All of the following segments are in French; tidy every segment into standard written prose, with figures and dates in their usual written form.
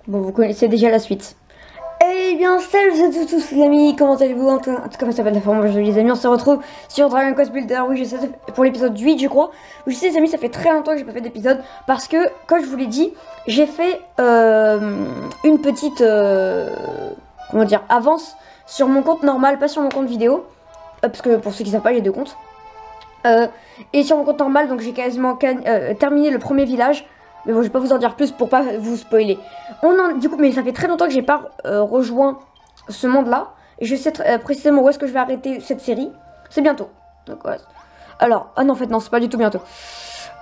Bon, vous connaissez déjà la suite. Eh bien, salut à tous les amis, comment allez-vous? En tout cas, ça va de la forme aujourd'hui les amis, on se retrouve sur Dragon Quest Builder, oui je sais, pour l'épisode 8 je crois. Je sais les amis, ça fait très longtemps que j'ai pas fait d'épisode, parce que, comme je vous l'ai dit, j'ai fait une petite, comment dire, avance sur mon compte normal, pas sur mon compte vidéo, parce que pour ceux qui savent pas, j'ai deux comptes. Et sur mon compte normal, donc j'ai quasiment terminé le premier village. Mais bon, je vais pas vous en dire plus pour pas vous spoiler. Du coup, mais ça fait très longtemps que j'ai pas rejoint ce monde-là. Et je sais précisément où est-ce que je vais arrêter cette série. C'est bientôt. Donc, ouais. Alors, ah non, en fait, non, c'est pas du tout bientôt.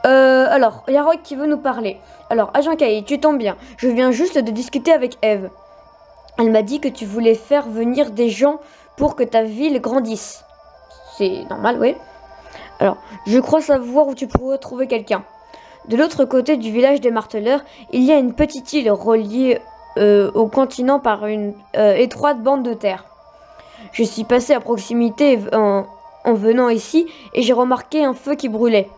Alors, il y a Roy qui veut nous parler. Alors, Agent Kai, tu tombes bien. Je viens juste de discuter avec Eve. Elle m'a dit que tu voulais faire venir des gens pour que ta ville grandisse. C'est normal, oui. Alors, je crois savoir où tu pourrais trouver quelqu'un. De l'autre côté du village des marteleurs, il y a une petite île reliée au continent par une étroite bande de terre. Je suis passé à proximité en venant ici et j'ai remarqué un feu qui brûlait.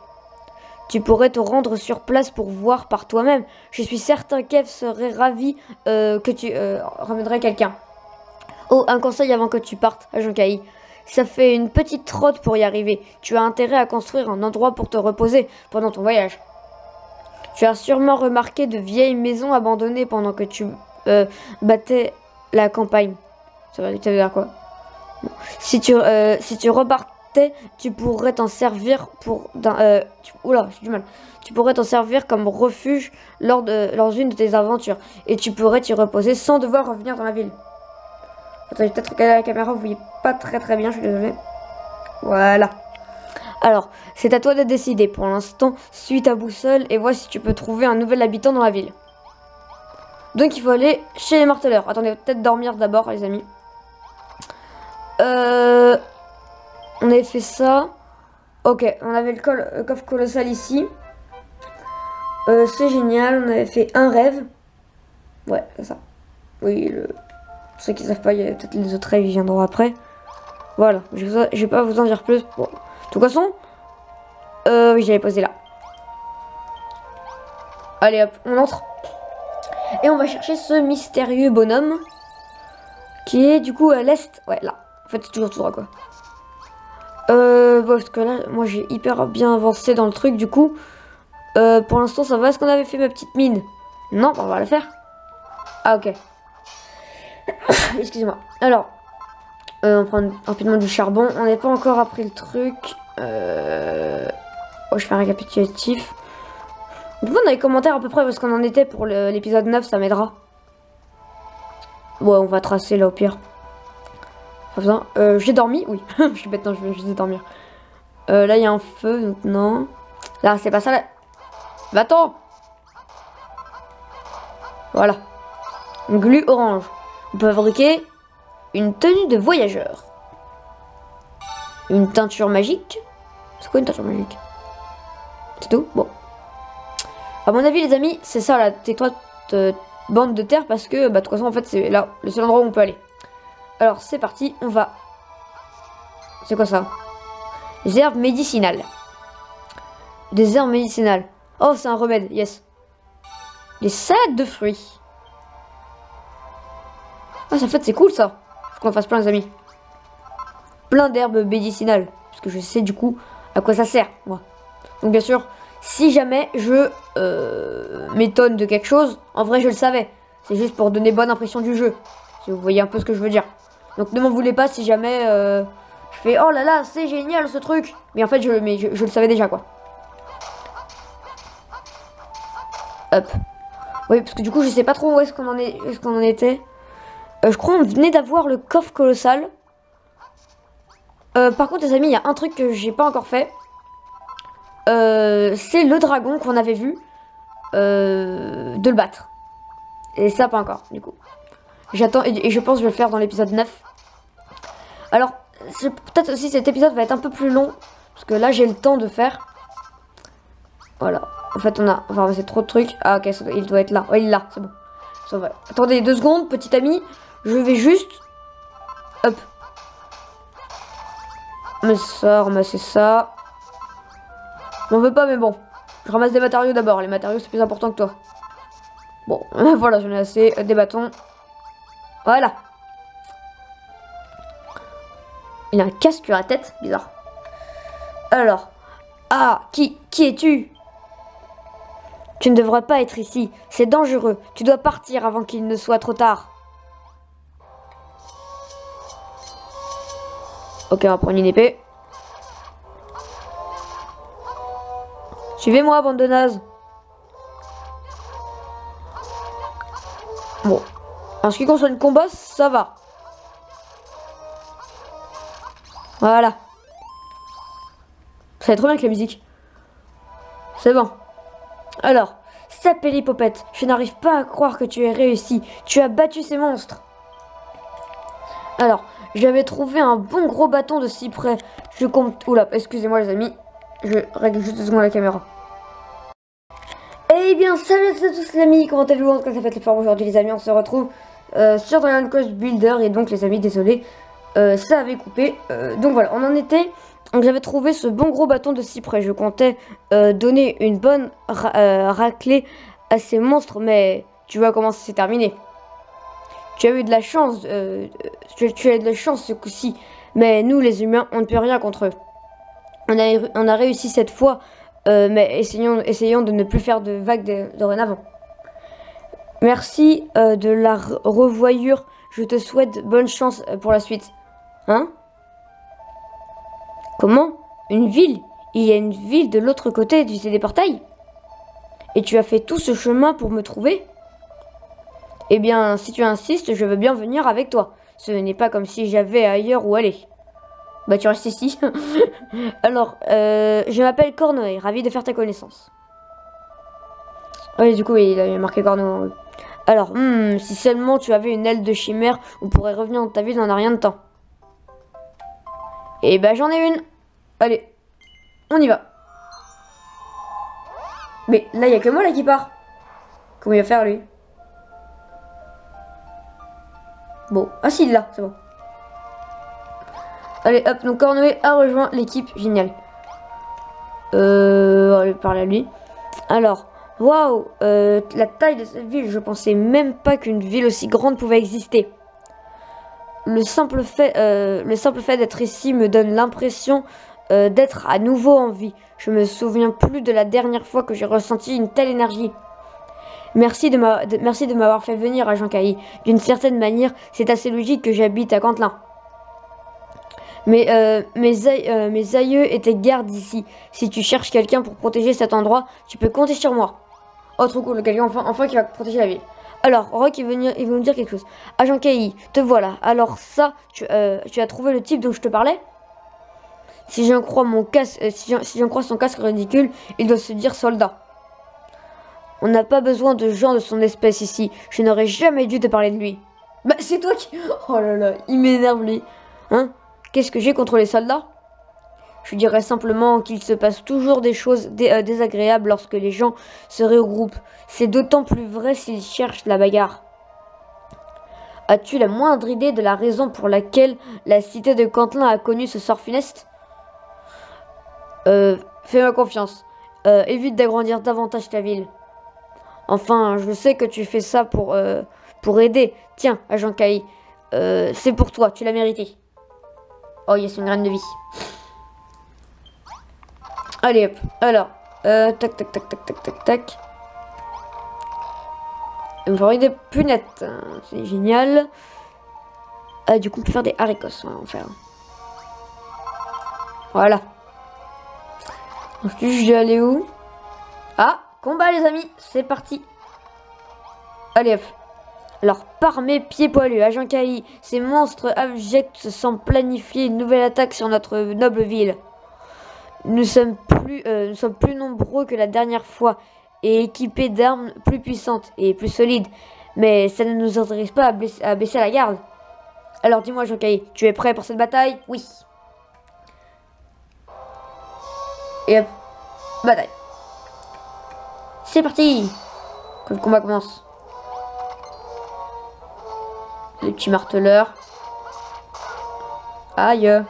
Tu pourrais te rendre sur place pour voir par toi-même. Je suis certain qu'Eve serait ravie que tu ramènerais quelqu'un. Oh, un conseil avant que tu partes, Agent Kai. Ça fait une petite trotte pour y arriver. Tu as intérêt à construire un endroit pour te reposer pendant ton voyage. Tu as sûrement remarqué de vieilles maisons abandonnées pendant que tu battais la campagne. Ça veut dire quoi? Bon. Si tu repartais, tu pourrais t'en servir pour... oula, j'ai du mal. Tu pourrais t'en servir comme refuge lors d'une de tes aventures. Et tu pourrais t'y reposer sans devoir revenir dans la ville. Attendez, peut-être que la caméra, vous voyez pas très bien, je suis désolée. Voilà. Alors, c'est à toi de décider. Pour l'instant, suis ta boussole et vois si tu peux trouver un nouvel habitant dans la ville. Donc, il faut aller chez les marteleurs. Attendez, peut-être dormir d'abord, les amis. On avait fait ça. Ok, on avait le coffre colossal ici. C'est génial, on avait fait un rêve. Ouais, c'est ça. Oui, pour ceux qui ne savent pas, il y a peut-être les autres rêves, ils viendront après. Voilà, je vais pas vous en dire plus. Bon. De toute façon, oui, j'avais posé là. Allez hop, on entre. Et on va chercher ce mystérieux bonhomme. Qui est du coup à l'est. Ouais, là. En fait, c'est toujours tout droit, quoi. Bon, parce que là, moi, j'ai hyper bien avancé dans le truc, du coup. Pour l'instant, ça va. Est-ce qu'on avait fait ma petite mine? Non, on va la faire. Ah, ok. Excusez-moi. Alors, on prend rapidement du charbon. On n'est pas encore appris le truc. Oh, je fais un récapitulatif. Vous pouvez dans les commentaires à peu près où est-ce qu'on en était pour l'épisode 9, ça m'aidera. Ouais, on va tracer là au pire. J'ai dormi, oui. Je suis bête, non, je vais juste dormir. Là, il y a un feu, donc non. Là, c'est pas ça, là. Va-t'en. Voilà. Une glu orange. On peut fabriquer une tenue de voyageur. Une teinture magique. C'est quoi une teinture magique? C'est tout? Bon. À mon avis, les amis, c'est ça la étroite bande de terre parce que, bah, de toute façon, en fait, c'est là le seul endroit où on peut aller. Alors, c'est parti, on va. C'est quoi ça? Des herbes médicinales. Des herbes médicinales. Oh, c'est un remède, yes. Les salades de fruits. Ah, en fait, c'est cool ça. Faut qu'on fasse plein, les amis. Plein d'herbes médicinales. Parce que je sais du coup à quoi ça sert, moi. Donc, bien sûr, si jamais je m'étonne de quelque chose, en vrai, je le savais. C'est juste pour donner bonne impression du jeu. Si vous voyez un peu ce que je veux dire. Donc, ne m'en voulez pas si jamais je fais oh là là, c'est génial ce truc. Mais en fait, je le savais déjà, quoi. Hop. Oui, parce que du coup, je sais pas trop où est-ce qu'on en était. Je crois qu'on venait d'avoir le coffre colossal. Par contre, les amis, il y a un truc que j'ai pas encore fait. C'est le dragon qu'on avait vu. De le battre. Et ça, pas encore, du coup. J'attends, et je pense que je vais le faire dans l'épisode 9. Alors, peut-être aussi cet épisode va être un peu plus long. Parce que là, j'ai le temps de faire. Voilà. En fait, enfin, c'est trop de trucs. Ah, ok, il doit être là. Ouais, il est là, c'est bon. Ça va. Attendez 2 secondes, petit ami. Je vais juste... Hop. Ramasser ça. M'en veux pas, mais bon. Je ramasse des matériaux d'abord. Les matériaux, c'est plus important que toi. Bon, voilà, j'en ai assez. Des bâtons. Voilà. Il a un casque sur la tête. Bizarre. Alors. Ah, qui es-tu? Tu ne devrais pas être ici. C'est dangereux. Tu dois partir avant qu'il ne soit trop tard. Ok, on va prendre une épée. Suivez-moi, bande de nazes. Bon. En ce qui concerne le combat, ça va. Voilà. Ça va être trop bien avec la musique. C'est bon. Alors, sapé l'hypopète, je n'arrive pas à croire que tu aies réussi. Tu as battu ces monstres. Alors, j'avais trouvé un bon gros bâton de cyprès. Je compte... Oula, excusez-moi les amis. Je règle juste 2 secondes la caméra. Eh bien, salut à tous les amis. Comment allez-vous? En tout cas, ça fait les formes aujourd'hui les amis. On se retrouve sur Dragon Quest Builder. Et donc les amis, désolé, ça avait coupé. Donc voilà, on en était... Donc j'avais trouvé ce bon gros bâton de cyprès. Je comptais donner une bonne raclée à ces monstres, mais tu vois comment ça s'est terminé. Tu as eu de la chance, tu as eu de la chance ce coup-ci, mais nous les humains, on ne peut rien contre eux. On a réussi cette fois, mais essayons de ne plus faire de vagues dorénavant. Merci de la revoyure. Je te souhaite bonne chance pour la suite. Hein? Comment? Une ville? Il y a une ville de l'autre côté des portails? Et tu as fait tout ce chemin pour me trouver? Eh bien, si tu insistes, je veux bien venir avec toi. Ce n'est pas comme si j'avais ailleurs où aller. Bah, tu restes ici. Alors, je m'appelle Cornoé, ravi de faire ta connaissance. Oui, du coup, il avait marqué Cornoé. Alors, si seulement tu avais une aile de chimère, on pourrait revenir dans ta ville dans un rien de temps. Eh ben, j'en ai une. Allez, on y va. Mais là, il n'y a que moi là qui part. Comment il va faire, lui? Bon, ah si, là, c'est bon. Allez, hop, donc Cornoé a rejoint l'équipe, génial. On va aller parler à lui. Alors, waouh, la taille de cette ville, je pensais même pas qu'une ville aussi grande pouvait exister. Le simple fait d'être ici me donne l'impression d'être à nouveau en vie. Je me souviens plus de la dernière fois que j'ai ressenti une telle énergie. Merci de m'avoir fait venir à Jankaï. D'une certaine manière, c'est assez logique que j'habite à Cantelin. Mais mes aïeux étaient gardes ici. Si tu cherches quelqu'un pour protéger cet endroit, tu peux compter sur moi. Oh, trop cool, quelqu'un enfin qui va protéger la ville. Alors, Rock, il veut me dire quelque chose. Agent Kai, te voilà. Alors ça, tu as trouvé le type dont je te parlais? Si j'en crois si j'en crois son casque ridicule, il doit se dire soldat. On n'a pas besoin de gens de son espèce ici. Je n'aurais jamais dû te parler de lui. Bah, c'est toi qui... Oh là là, il m'énerve lui. Hein? Qu'est-ce que j'ai contre les soldats? Je dirais simplement qu'il se passe toujours des choses désagréables lorsque les gens se regroupent. C'est d'autant plus vrai s'ils cherchent la bagarre. As-tu la moindre idée de la raison pour laquelle la cité de Cantelin a connu ce sort funeste? Fais-moi confiance. Évite d'agrandir davantage ta ville. Enfin, je sais que tu fais ça pour aider. Tiens, agent Kai, c'est pour toi, tu l'as mérité. Oh, yes, une graine de vie. Allez, hop. Alors, tac, tac, tac, tac, tac, tac, tac. Il me faudrait des punettes. C'est génial. Du coup, on peut faire des haricots. On va en faire. Voilà. Ensuite, je vais aller où? Ah, combat, les amis. C'est parti. Allez, hop. Alors, par mes pieds poilus, agent Kai, ces monstres abjects semblent planifier une nouvelle attaque sur notre noble ville. Nous sommes plus nombreux que la dernière fois et équipés d'armes plus puissantes et plus solides. Mais ça ne nous intéresse pas à baisser la garde. Alors dis-moi, agent Kai, tu es prêt pour cette bataille? Oui. Et hop, bataille. C'est parti. Que le combat commence. Le petit marteleur. Aïe.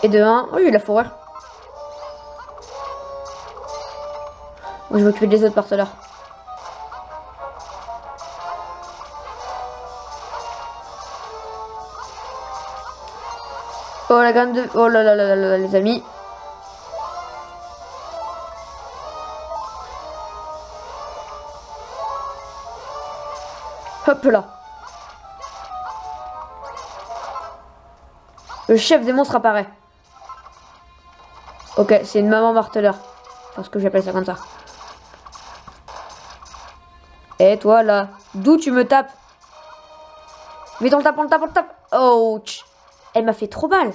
Et de 1. Oh, il y a eu la fourrure. Moi je vais m'occuper des autres partenaires. Oh la graine de... Oh là là là là là les amis. Hop là. Le chef des monstres apparaît. Ok, c'est une maman marteleur. Enfin, ce que j'appelle ça comme ça. Et toi là, d'où tu me tapes? Vite, on le tape, on le tape, on le tape. Ouch. Elle m'a fait trop mal.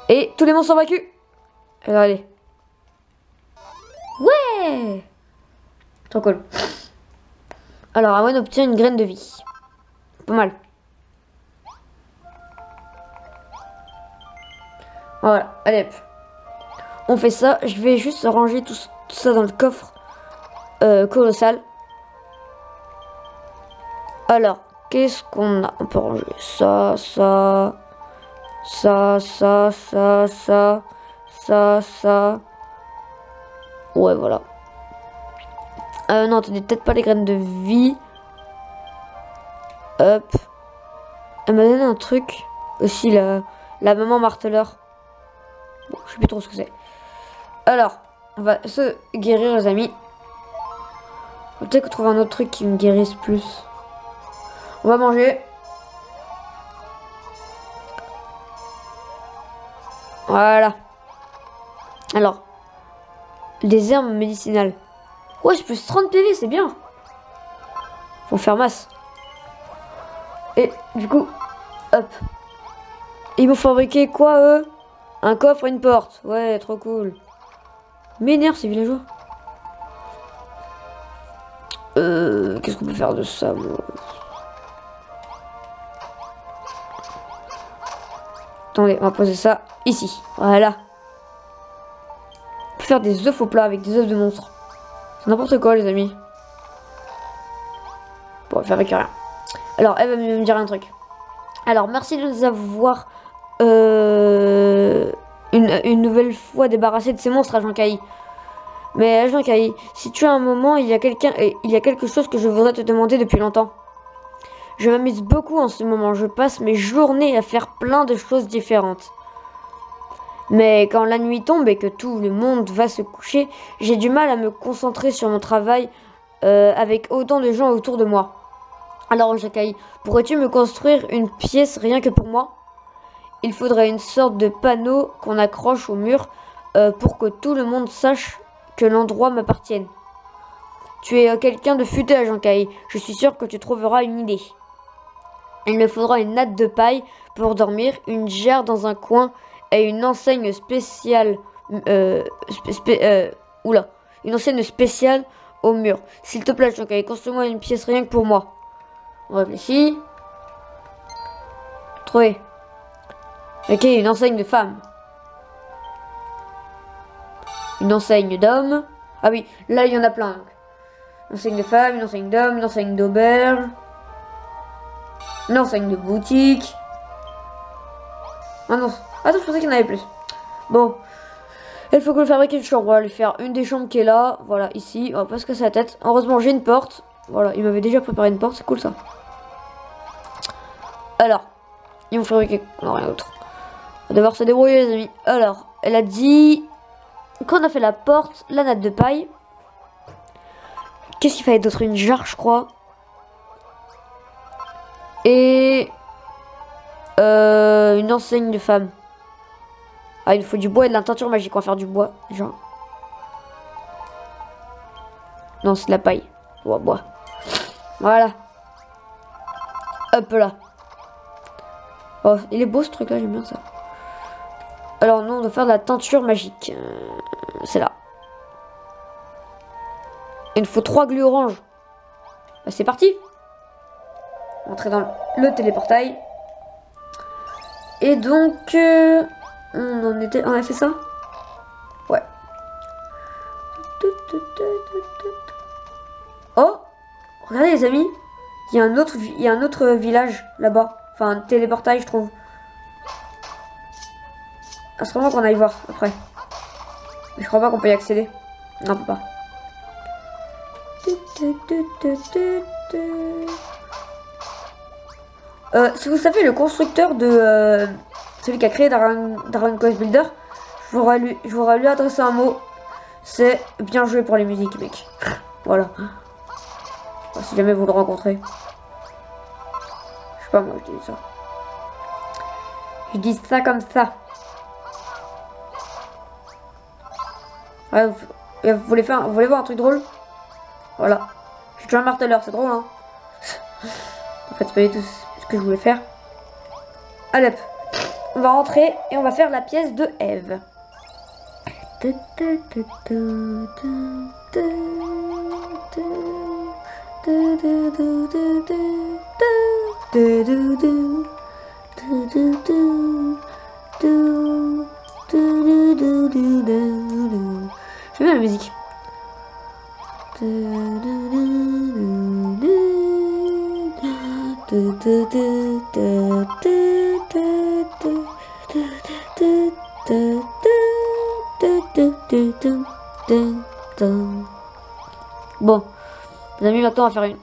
Et tous les monstres sont vaincus. Alors allez. Ouais. Trop cool. Alors, Awen obtient une graine de vie. Pas mal. Voilà, allez hop. On fait ça. Je vais juste ranger tout ça dans le coffre colossal. Alors, qu'est-ce qu'on a? On peut ranger ça, ça, ça, ça, ça, ça, ça, ça. Ouais, voilà. Non, attendez, peut-être pas les graines de vie. Hop. Elle m'a donné un truc. Aussi, la maman marteleur. Bon, je sais plus trop ce que c'est. Alors, on va se guérir, les amis. On va peut-être trouver un autre truc qui me guérisse plus. On va manger. Voilà. Alors, des herbes médicinales. Ouais, je plus 30 PV, c'est bien. Faut faire masse. Et du coup, hop. Ils m'ont fabriqué quoi, eux? Un coffre et une porte. Ouais, trop cool. M'énerve ces villageois. Qu'est-ce qu'on peut faire de ça, moi? Attendez, on va poser ça ici. Voilà. On peut faire des œufs au plat avec des œufs de monstres. C'est n'importe quoi, les amis. Bon, on va faire avec rien. Alors, elle va me dire un truc. Alors, merci de nous avoir une nouvelle fois débarrassé de ces monstres, Agent Kai. Mais Agent Kai, si tu as un moment, il y a quelque chose que je voudrais te demander depuis longtemps. Je m'amuse beaucoup en ce moment. Je passe mes journées à faire plein de choses différentes. Mais quand la nuit tombe et que tout le monde va se coucher, j'ai du mal à me concentrer sur mon travail avec autant de gens autour de moi. Alors, Jakai, pourrais-tu me construire une pièce rien que pour moi? Il faudrait une sorte de panneau qu'on accroche au mur pour que tout le monde sache que l'endroit m'appartienne. Tu es quelqu'un de futé, Jakai. Je suis sûr que tu trouveras une idée. Il me faudra une natte de paille pour dormir, une gerre dans un coin et une enseigne spéciale. Une enseigne spéciale au mur. S'il te plaît, Jakai, construis-moi une pièce rien que pour moi. On réfléchit. Trouvé. Ok, une enseigne de femme. Une enseigne d'homme. Ah oui, là il y en a plein. Une enseigne de femme, une enseigne d'homme, une enseigne d'auberge. Une enseigne de boutique. Ah non, attends, je pensais qu'il y en avait plus. Bon, il faut que je fabrique une chambre. On va lui faire une des chambres qui est là. Voilà, ici. On va pas se casser la tête. Heureusement, j'ai une porte. Voilà, il m'avait déjà préparé une porte. C'est cool ça. Alors, ils vont fabriquer. Non, rien d'autre. On va devoir se débrouiller, les amis. Alors, elle a dit qu'on a fait la porte, la natte de paille. Qu'est-ce qu'il fallait d'autre? Une jarre, je crois. Et une enseigne de femme. Ah, il faut du bois et de la teinture magique. On va faire du bois, genre. Non, c'est de la paille. Bois. Voilà. Hop là. Oh, il est beau ce truc là, j'aime bien ça. Alors non, on doit faire de la teinture magique. C'est là. Il nous faut 3 glues oranges. Bah, c'est parti. Entrer dans le téléportail. Et donc, on a fait ça? Ouais. Oh, regardez les amis, il y a un autre village là-bas. Enfin, un téléportail, je trouve. à ce moment qu'on aille voir après. Mais je crois pas qu'on peut y accéder. Non, on peut pas. Si vous savez, le constructeur de celui qui a créé Dragon Quest Builder, je voudrais lui adresser un mot. C'est bien joué pour les musiques, mec. Voilà. Enfin, si jamais vous le rencontrez. Je sais pas, moi je dis ça. Je dis ça comme ça. Ouais, vous voulez voir un truc drôle? Voilà. Je suis un marteleur, c'est drôle, hein. En fait, c'est pas du tout ce que je voulais faire. Allez, hop. On va rentrer et on va faire la pièce de Eve. J'aime bien la musique. Bon, les amis, maintenant on va faire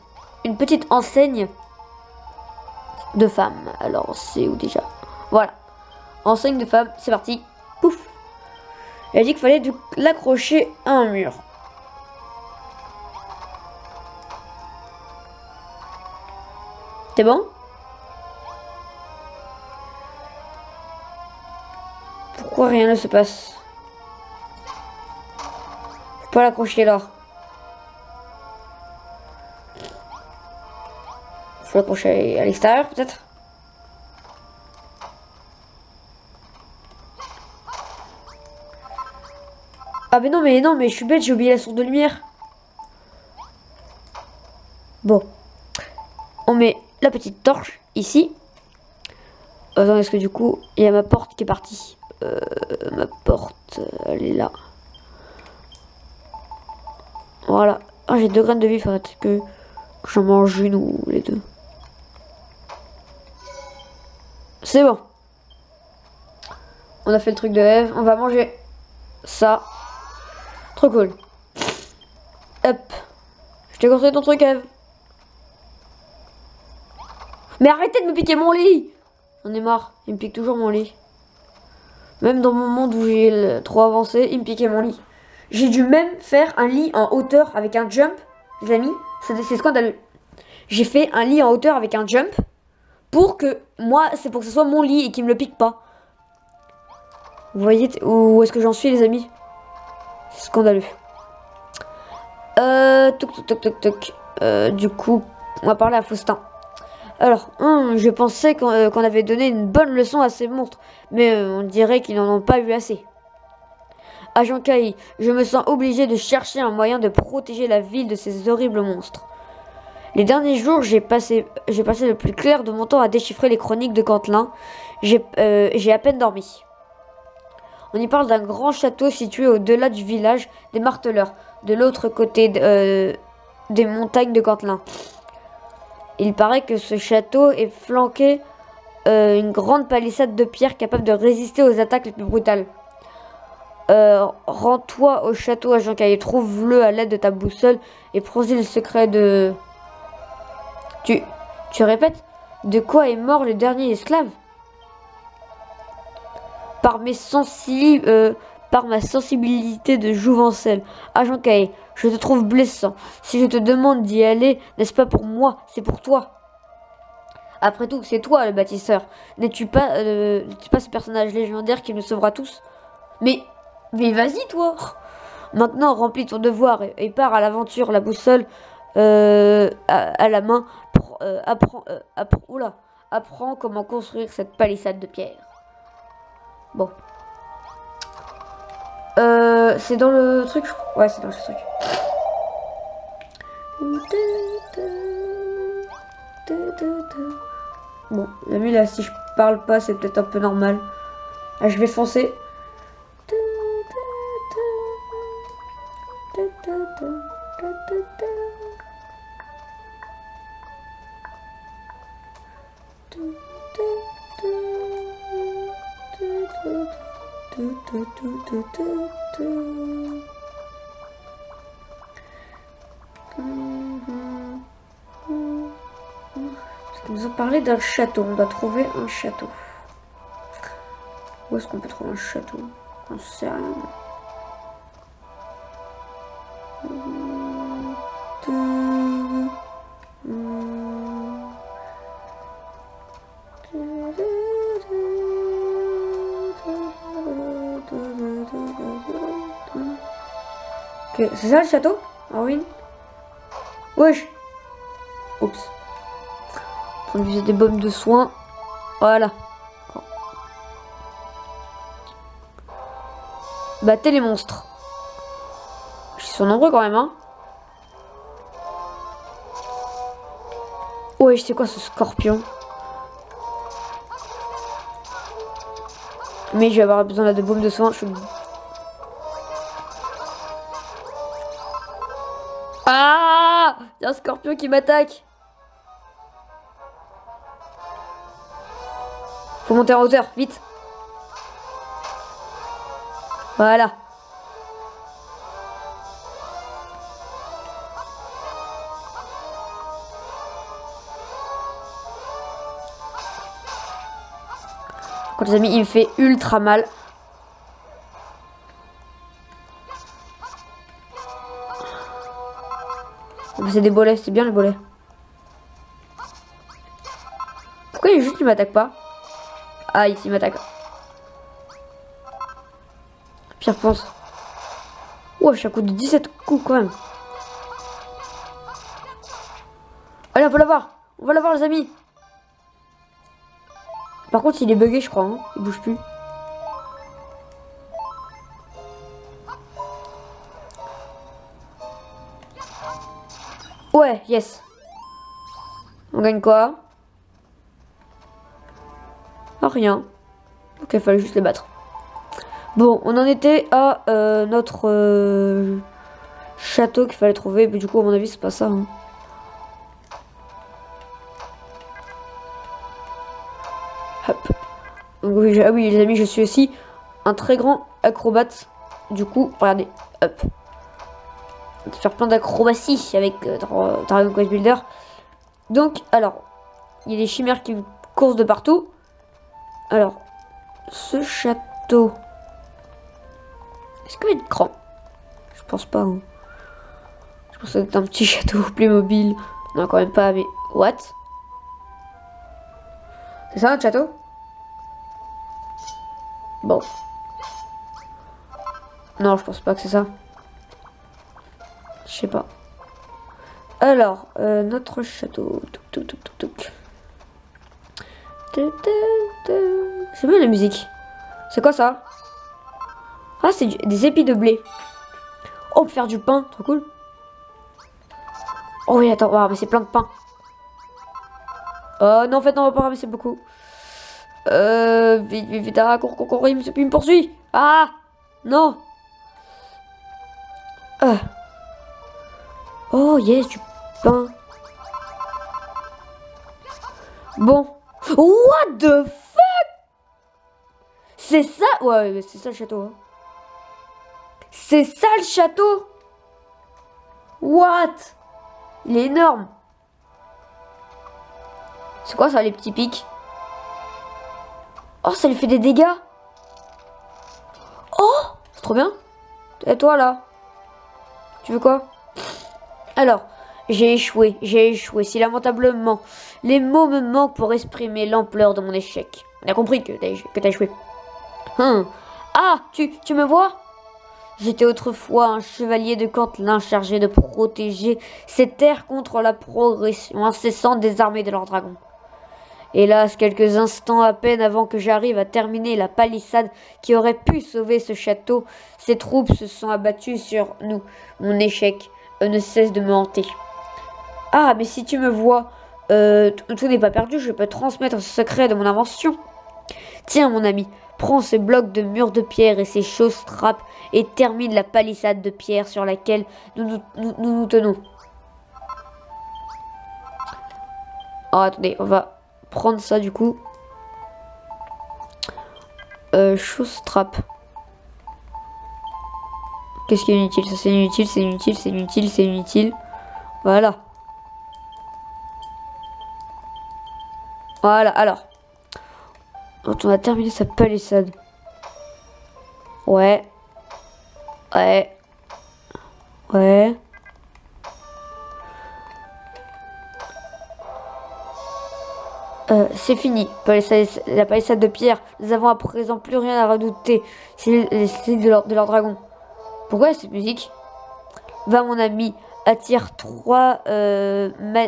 une petite enseigne de femmes. Alors, c'est où déjà? Voilà, enseigne de femmes, c'est parti. Pouf. Elle a dit qu'il fallait l'accrocher à un mur. C'est bon? Pourquoi rien ne se passe? Faut pas l'accrocher là. Faut l'accrocher à l'extérieur peut-être? Ah mais non mais je suis bête, j'ai oublié la source de lumière. Bon. On met la petite torche ici. Attends, est-ce que du coup, il y a ma porte qui est partie. Ma porte, elle est là. Voilà. Ah, j'ai 2 graines de vie, faudrait que j'en mange une ou les deux. C'est bon. On a fait le truc de Eve. On va manger ça. Trop cool. Hop. Je t'ai construit ton truc, Eve. Mais arrêtez de me piquer mon lit! J'en ai marre, il me pique toujours mon lit. Même dans mon monde où j'ai trop avancé, il me piquait mon lit. J'ai dû même faire un lit en hauteur avec un jump, les amis. C'est scandaleux. J'ai fait un lit en hauteur avec un jump pour que c'est pour que ce soit mon lit et qu'il me le pique pas. Vous voyez où est-ce que j'en suis, les amis? C'est scandaleux. Toc. Du coup, on va parler à Faustin. Alors, je pensais qu'on avait donné une bonne leçon à ces monstres, mais on dirait qu'ils n'en ont pas eu assez. Agent Kai, je me sens obligé de chercher un moyen de protéger la ville de ces horribles monstres. Les derniers jours, j'ai passé le plus clair de mon temps à déchiffrer les chroniques de Cantelin. J'ai à peine dormi. On y parle d'un grand château situé au-delà du village des Marteleurs, de l'autre côté des montagnes de Cantelin. Il paraît que ce château est flanqué une grande palissade de pierre capable de résister aux attaques les plus brutales. Rends-toi au château, agent Kai, trouve-le à l'aide de ta boussole et prends-y le secret de... Tu répètes? De quoi est mort le dernier esclave? Par ma sensibilité de jouvencelle. Agent Kai, je te trouve blessant. Si je te demande d'y aller, n'est-ce pas pour moi, c'est pour toi. Après tout, c'est toi le bâtisseur. N'es-tu pas ce personnage légendaire qui nous sauvera tous? Mais vas-y toi. Maintenant, remplis ton devoir et pars à l'aventure, la boussole à la main. Apprends comment construire cette palissade de pierre. Bon. C'est dans le truc, je crois. Ouais, c'est dans ce truc. Bon, la nuit là, si je parle pas, c'est peut-être un peu normal. Ah, je vais foncer. Parce qu'on nous a parlé d'un château. On doit trouver un château. Où est-ce qu'on peut trouver un château? J'en sais rien. Ok, c'est ça le château? En ruine? Wesh! Oups. On va utiliser des bombes de soins. Voilà. Battez les monstres. Ils sont nombreux quand même, hein. Ouais, c'est quoi ce scorpion? Mais je vais avoir besoin de bombes de soins. Ah! Il y a un scorpion qui m'attaque. Faut monter en hauteur, vite. Voilà. Quand les amis, il me fait ultra mal. C'est des bolets, c'est bien les bolets. Pourquoi il m'attaque pas? Ah, ici il m'attaque. Pierre pense. Ouais, ça coûte 17 coups quand même. Allez, on peut l'avoir. On va l'avoir les amis. Par contre, il est bugué, je crois. Hein. Il bouge plus. Ouais, yes. On gagne quoi? Ah, rien. Ok, il fallait juste les battre. Bon, on en était à notre château qu'il fallait trouver. Mais du coup, à mon avis, c'est pas ça. Hein. Hop. Donc, oui, ah oui, les amis, je suis aussi un très grand acrobate. Du coup, regardez. Hop. On va faire plein d'acrobaties avec Dragon Quest Builder. Donc, alors, il y a des chimères qui courent de partout. Alors, ce château. Est-ce qu'il va être grand? Je pense pas. Hein. Je pense que c'est un petit château Playmobil. Non, quand même pas, mais. What? C'est ça notre château? Bon. Non, je pense pas que c'est ça. Je sais pas. Alors, notre château. J'aime bien la musique. C'est quoi ça? Ah, c'est des épis de blé. Oh, on peut faire du pain, trop cool. Oh oui, attends, on va ramasser plein de pain. Oh non, en fait, non, on va pas ramasser beaucoup. Vite, vite, vite, ah, cours, il me poursuit. Ah, non. Oh, yes, du pain. Bon. What the fuck? C'est ça? Ouais, c'est ça le château. Hein. C'est ça le château? What? Il est énorme. C'est quoi ça, les petits pics? Oh, ça lui fait des dégâts. Oh, c'est trop bien. Et toi, là? Tu veux quoi? Alors, j'ai échoué. Si lamentablement, les mots me manquent pour exprimer l'ampleur de mon échec. On a compris que t'as échoué. Ah, tu me vois? J'étais autrefois un chevalier de Cantelin chargé de protéger ces terres contre la progression incessante des armées de leurs dragons. Hélas, quelques instants à peine avant que j'arrive à terminer la palissade qui aurait pu sauver ce château, ces troupes se sont abattues sur nous. Mon échec ne cesse de me hanter. Ah, mais si tu me vois, tout n'est pas perdu, je peux transmettre ce secret de mon invention. Tiens, mon ami, prends ces blocs de murs de pierre et ces choses trappes et termine la palissade de pierre sur laquelle nous tenons. Oh, attendez, on va prendre ça du coup. Chose trappe. Qu'est-ce qui est inutile? Ça c'est inutile, c'est inutile, c'est inutile, c'est inutile. Voilà. Voilà, alors. Quand on a terminé sa palissade. Ouais. Ouais. Ouais. C'est fini. La palissade de pierre. Nous avons à présent plus rien à redouter. C'est les styles de leur dragon. Pourquoi cette musique? Va mon ami, attire 3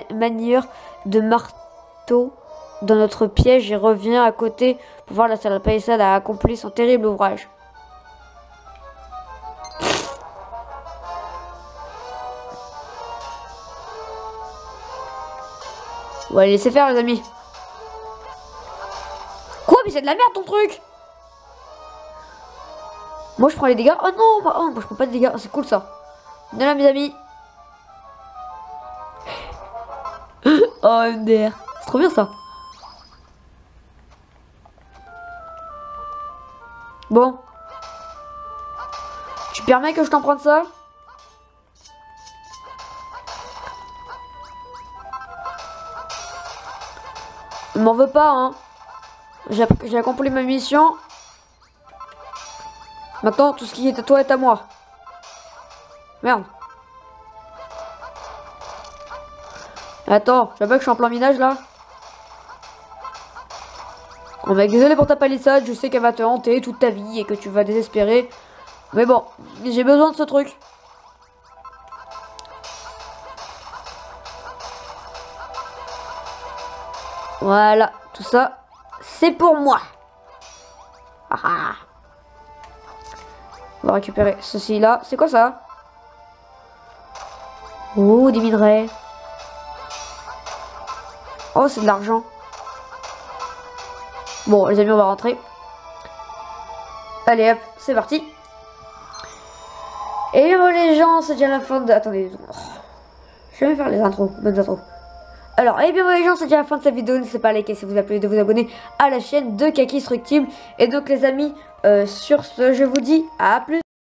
manieurs de marteau dans notre piège et revient à côté pour voir si la palissade a accompli son terrible ouvrage. On va les laisser faire les amis. Quoi? Mais c'est de la merde ton truc! Moi je prends les dégâts. Oh non, moi je prends pas de dégâts. C'est cool ça. De là mes amis. Oh MDR. C'est trop bien ça. Bon. Tu permets que je t'emprunte ça? M'en veux pas hein. J'ai accompli ma mission. Maintenant, tout ce qui est à toi est à moi. Merde. Attends, je vois pas que je suis en plein minage là. Oh mec, désolé pour ta palissade, je sais qu'elle va te hanter toute ta vie et que tu vas désespérer. Mais bon, j'ai besoin de ce truc. Voilà, tout ça, c'est pour moi. Ah ah. On va récupérer ceci là. C'est quoi ça? Oh, des minerais. Oh, c'est de l'argent. Bon, les amis, on va rentrer. Allez, hop, c'est parti. Et bon, les gens, c'est déjà la fin de... Attendez, je vais faire les intros, bonnes intros. Alors, et bien bon, les gens, c'est déjà la fin de cette vidéo. N'hésitez pas à liker si vous a plu, de vous abonner à la chaîne de Kaki Structible. Et donc, les amis, sur ce, je vous dis à plus.